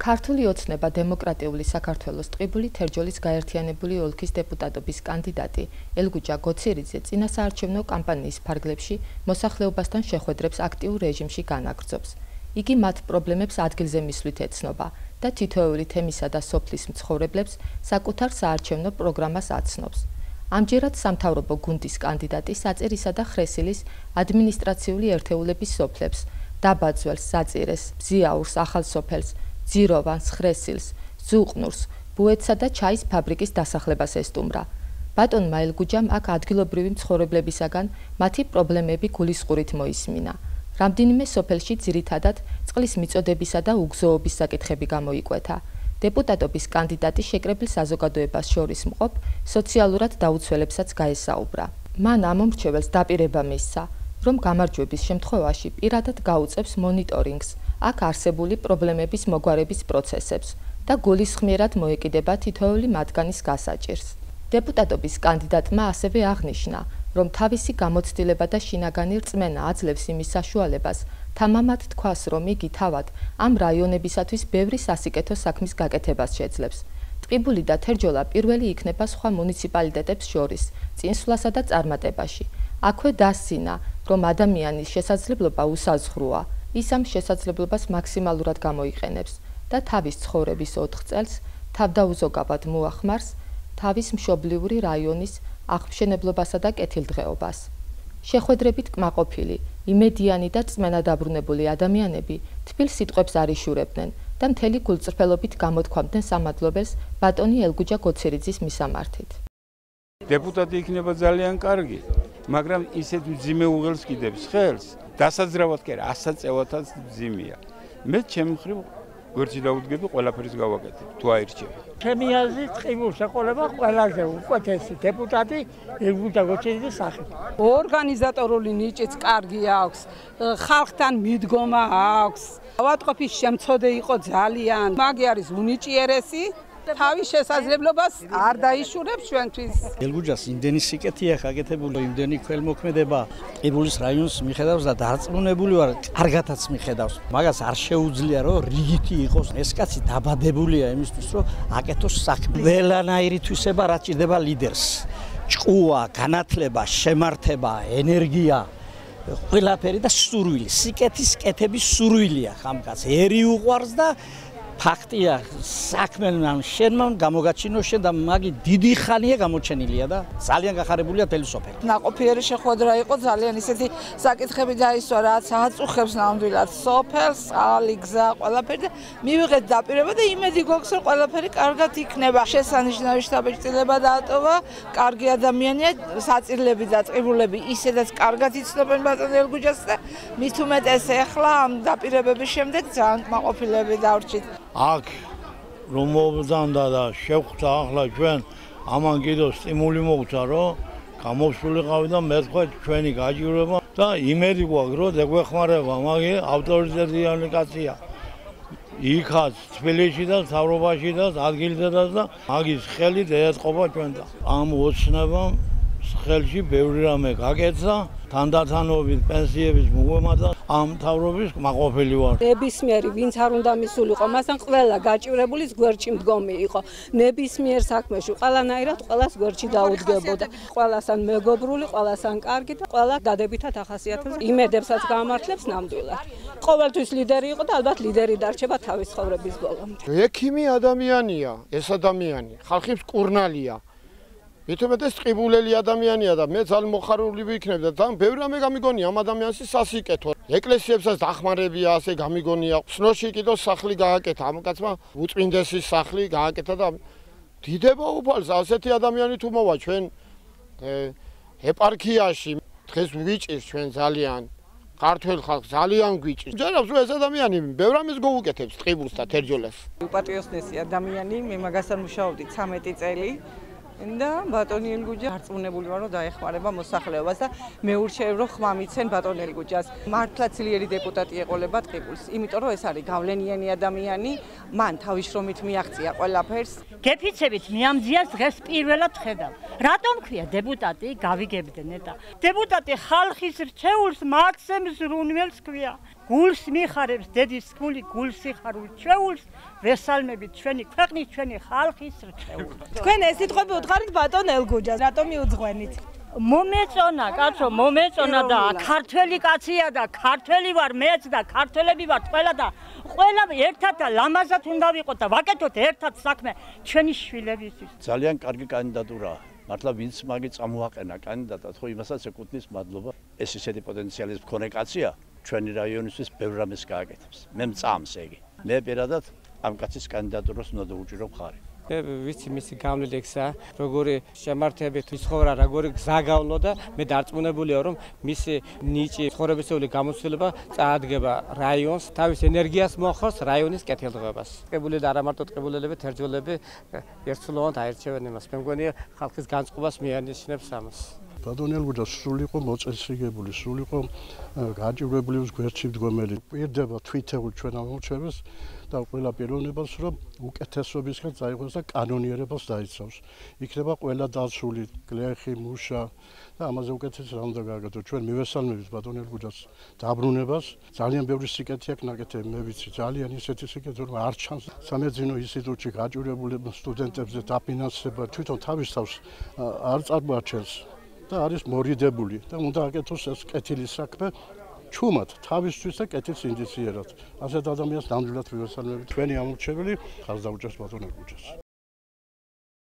ქართული ოცნება დემოკრატიული საქართველოს ტყიბული თერჯოლის გაერთიანებული ოლქის დეპუტატობის კანდიდატი ელგუჯა გოცირიძე წინასაარჩევნო კამპანიის ფარგლებში მოსახლეობასთან შეხვედრებს აქტიურ რეჟიმში განაგრძობს. იგი მათ პრობლემებს ადგილზე მისვლით ეცნობა და თითოეული თემისა და სოფლის მცხოვრებლებს საკუთარ საარჩევნო პროგრამას აცნობს. ამჯერად სამთავრობო გუნდის კანდიდატი საწერისა და ხრესილის ადმინისტრაციული ერთეულების სოფლებს, დაბაძველს, საწირეს, ბზიაურს, ახალსოფელს, ძიროვანს, ხრესილს, ზუყნურს, ბუეთსა და ჩაის ფაბრიკის დასახლებას ესტუმრა. ბატონმა ელგუჯამ აქ ადგილობრივი მცხოვრებლებისაგან მათი პრობლემები გულისყურით მოისმინა. რამდენიმე სოფელში ძირითადად წყლის მიწოდებისა და უგზოობის საკითხები გამოიკვეთა. დეპუტატობის კანდიდატი შეკრებილ საზოგადოებას შორის მყოფ სოციალურად დაუცველებსაც გაესაუბრა. მან ამ მომრჩეველს დაპირება მისცა, რომ გამარჯვების შემთხვევაში პირადად გაუწევს მონიტორინგს აქ არსებული პრობლემების მოგვარების პროცესებს და გულისხმიერად მოეკიდება თითოეული მათგანის გასაჭირს. დეპუტატობის კანდიდატმა ასევე აღნიშნა, რომ თავისი გამოცდილება და შინაგანი რწმენა აძლევს იმის საშუალებას, თამამად თქვას, რომ იგი თავად ამ რაიონებისათვის ბევრი სასიკეთო საქმის გაკეთებას შეძლებს. ტყიბული და თერჯოლა პირველი იქნება სხვა მუნიციპალიტეტებს შორის, წინსვლასა და წარმატებაში. აქვე დასცინა, რომ ადამიანის შესაძლებლობა უსაზღვროა, ის ამ შესაძლებლობას მაქსიმალურად გამოიყენებს და თავის ცხოვრების 4 წელს თავდაუზოგავად მოახმარს თავის მშობლიური რაიონის აღმშენებლობასა და კეთილდღეობას. შეხვედრებით კმაყოფილი, იმედიანი და წმენა დაბრუნებული ადამიანები თბილ სიტყვებს არ იშურებდნენ და მთელი გულწრფელობით გამოთქვამდნენ სამადლობელს ბატონი ელგუჯა გოცირიძის მისამართით. დეპუტატი იქნება ძალიან კარგი, მაგრამ ისეთ მძიმე უღელს კიდებს ხელს, დასაძრავად კი არა, ასაწევათაც მძიმეა. მე ჩემი მხრივ გვერდში დაუდგები, ყველაფერს გავაკეთებ, თუ აირჩევი. ჩემი აზრით ტყიბულს ეყოლება ყველაზე უკეთესი დეპუტატი ელგუჯა გოცირიძის სახით. ორგანიზატორული ნიჭიც კარგი აქვს, ხალხთან მიდგომა აქვს. ავადმყოფის შემცოდე იყო ძალიან, მაგი არის უნიჭიერესი. თავის შესაძლებლობას არ დაიშურებს ჩვენთვის. ელგუჯას იმდენი სიკეთე აქვს გაკეთებული, იმდენი ქველმოქმედება ტყიბულის რაიონს მიხედავს და დარწმუნებული ვარ, კარგათაც მიხედავს. მაგას არ შეუძლია, რომ რიგითი იყოს. ეს კაცი დაბადებულია იმისთვის, რომ აკეთოს საქმე. ყველანაირი თვისება რაც ჭირდება ლიდერს. ჭკუა, განათლება, შემართება, ენერგია, ყველაფერი და სურვილი. სიკეთის კეთების სურვილია ხამ კაცს. ერი უყვარს და ფაქტია, საქმენა შენმა გამოგაჩინო შენ და მაგი დიდი ხანია გამოჩენილია და ძალიან გახარებულია თელი სოფელი. ნაყოფიერი შეხვედრა იყო, ძალიან ისეთი საკითხები დაისვა, რაც აწუხებს ნამდვილად სოფელს, ალი გზა, ყველაფერი და მივიღეთ დაპირება და იმედი გვაქვს, რომ ყველაფერი კარგად იქნება. შესანიშნავი შთაბეჭდილება დაატოვა, კარგი ადამიანია, საწირლები და ტყიბულები ისედაც კარგად იცნობენ ბატონ ელგუჯას და მით უმეტეს ახლა ამ დაპირებების შემდეგ ძალიან კმაყოფილები დავრჩით. აქ რომ მოვზანდა და შევხვდა ახლა ჩვენ ამან კიდევ სტიმული მოგცა რომ გამოსულიყავი და მე თქვა ჩვენი გაჭირვება და იმედი გვაქვს რომ დაგვეხმარება მაგი ავტორიტეტიანი კაცია იქაც თბილისში და მთავრობაში და ადგილზედაც და მაგის ხელით ეწყობა ჩვენთან ამ ოცნებამ ხელში ბევრი რამე გაკეცა თანდათანობით პენსიების მოგვემა და ამ მთავრობის კმაყოფილი ვარ. ნებისმიერი ვინც არ უნდა მისულიყო, მასთან ყველა გაჭირებულის გვერდში მდგომი იყო. ნებისმიერ საქმეში ყველანაირად ყველას გვერდში დაუდგებოდა. ყველასთან მეგობრული, ყველასთან კარგი და ყველა დადებითად ახასიათებს. იმედებსაც გამართლებს ნამდვილად. ყოველთვის ლიდერი იყო და ალბათ ლიდერი დარჩება თავის ცხოვრების ბოლომდე. ექიმი ადამიანია, ეს ადამიანი, ხალხის მკურნალია. მithumetes ტყიბულელი ადამიანია და მე ძალიან მოხარული ვიქნებ და ძალიან ბევრი რამე გამიგონია ამ ადამიანის სასიკეთო. ეკლესიებსაც დახმარებია, ასე გამიგონია. ხსნოში კიდევ სახლი გააკეთა, ამ კაცმა უწმინდესის სახლი გააკეთა და დიდება უფალს ასეთი ადამიანი თუ მოვა ჩვენ ეპარქიაში დღეს გვიჭირს ჩვენ ძალიან ქართველ ხალხს ძალიან გვიჭირს. ჯერავს რომ ეს ადამიანი ბევრ რამეს გოუკეთებს ტყიბულს და თერჯოლას. უპატრიოტესი ადამიანი, მე მაგასთან მუშაობდი 13 წელი. და ბატონი ელგუჯა არწმუნებული ვარ რომ დაეხმარება მოსახლეობას და მე ურჩევ რომ ხმა მიცენ ბატონ ელგუჯას მართლა ძლიერი დეპუტატი ეყოლება ტყიბულს იმიტომ რომ ეს არის გავლენიანი ადამიანი მან თავის შრომით მიაღწია ყველაფერს. გეფიცებით მიამძიას დღეს პირველად ხედავ. რატომ ქვია დეპუტატი გავიგებდნენ და დეპუტატი ხალხის რჩეულს მაცემს რუნველს ქვია. გულს მიხარებს დედის გული გულს იხარულ რჩეულს ვესალმებით ჩვენი ქვეყნის ჩვენი ხალხის რჩეულს. თქვენ ეს სიტყვები უთხარით ბატონ ელგუჯას, რატომ მიუძღვენით? მომეწონა კაცო მომეწონა და ქართველი კაცია და ქართველი ვარ მეც და ქართველები ვართ ყველა და ყველა ერთად და ლამაზად უნდა ვიყოთ და ვაკეთოთ ერთად საქმე ჩვენი შვილებისთვის. ძალიან კარგი კანდიდატურაა. მართლა ვინც მაგი წამოაყენა კანდიდატად, ხო იმასაც ეკუთვნის მადლობა. ეს ისეთი პოტენციალის მქონე კაცია, ჩვენი რაიონისთვის ბევრ რამეს გააკეთებს. მე მწამს ეგი. მე პირადად ამ კაცის კანდიდატურას უნდა დავუჭირო მხარი. ვიცი მისი გავლილი ექსა, როგორი შემართებით ცხოვრა, როგორი გზა გავლო და მე დარწმუნებულია, რომ მისი ნიჭი ცხოვრებისეული გამოცდილება წაადგება რაიონს, თავის ენერგიას მოახავს რაიონის კეთილდღებას. ტყიბული და არა მარტო ტყიბულელები, თერჯოლები ერთსულოვანად აირჩევენ იმას. მე მგონია ხალხის განწყობას მიანიშნებს ამას. ბატონ ელგუჯა სრული იყო მოწესრიგებული, სრული იყო გაჭირვებული გვერდში მდგომელი. პირდება თვითეულ ჩვენ ამორჩევებს და ყველა პიროვნებას, რომ უკეთესობისგან წაიღოს და კანონიერებას დაიცავს. იქნება ყველა დაცული, გლეხი, მუშა და ამაზე უკეთეს რა უნდა გააკეთოს. ჩვენ მივესალმებით ბატონ ელგუჯას დაბრუნებას. ძალიან ბევრი სიკეთე აქვს ნაკეთები, მე ვიცი, ძალიან ისეთი სიკეთე, რომ არ ჩანს სამედიცინო ინსტიტუტში გაჭირვებული სტუდენტებზე დაფინანსება, თვითონ თავის თავს არ წარმოაჩენს. და არის მორიდებული და უნდა აკეთოს ეს კეთილი საქმე ჩუმად თავისთვის და კეთილს ინდიციერად. ასეთ ადამიანს ნამდვილად მივესალმებით. ჩვენი ამორჩეველი ხარს დაუჭერს ბატონ ელგუჯას.